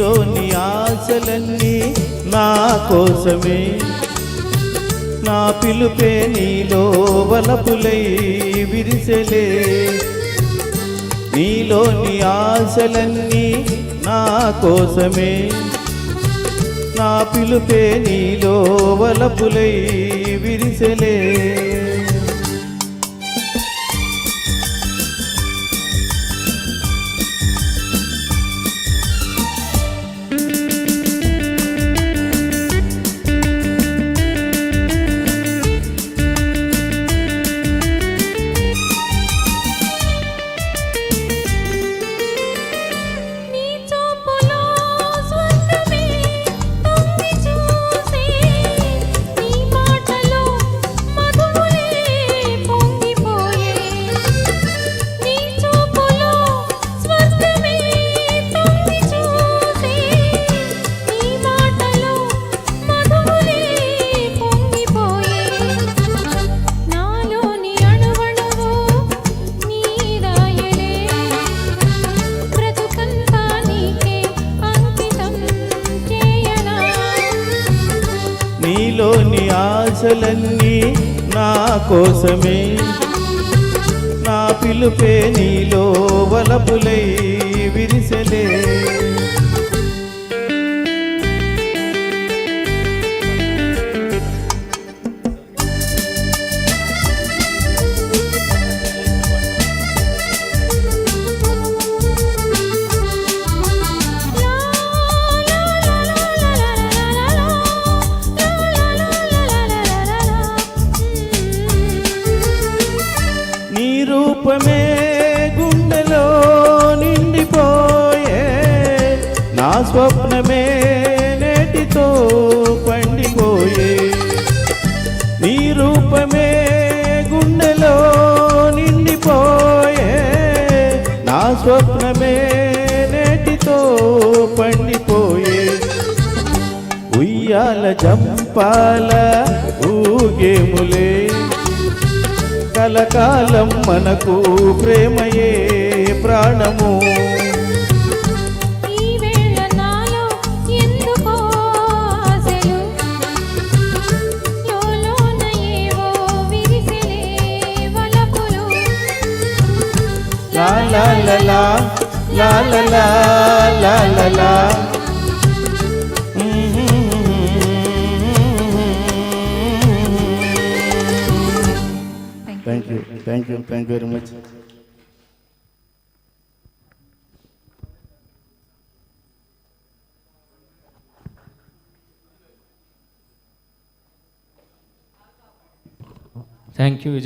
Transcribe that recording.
నీలోని ఆశలన్నీ నా కోసమే, నా పిలుపే నీలో వలపులై విరిసెలే. నీలోని ఆశలన్నీ నా కోసమే, నా పిలుపే నీలో వలపులై విరిసెలే. నీలోని ఆశలన్నీ నా కోసమే, నా పిలుపే నీలో వలపులై విరిసెలే. రూపమే గుండెలో నిండిపోయే, నా స్వప్నమే నేటితో పండిపోయే. నీ రూపమే గుండెలో నిండిపోయే, నా స్వప్నమే నేటితో పండిపోయే. ఉయ్యాల జంపాల ఊగేములే, కలకాలం మనకు ప్రేమయే ప్రాణము. లా లా లా లా లా లా లా లా లా. Thank you very much. Thank you, Vijay.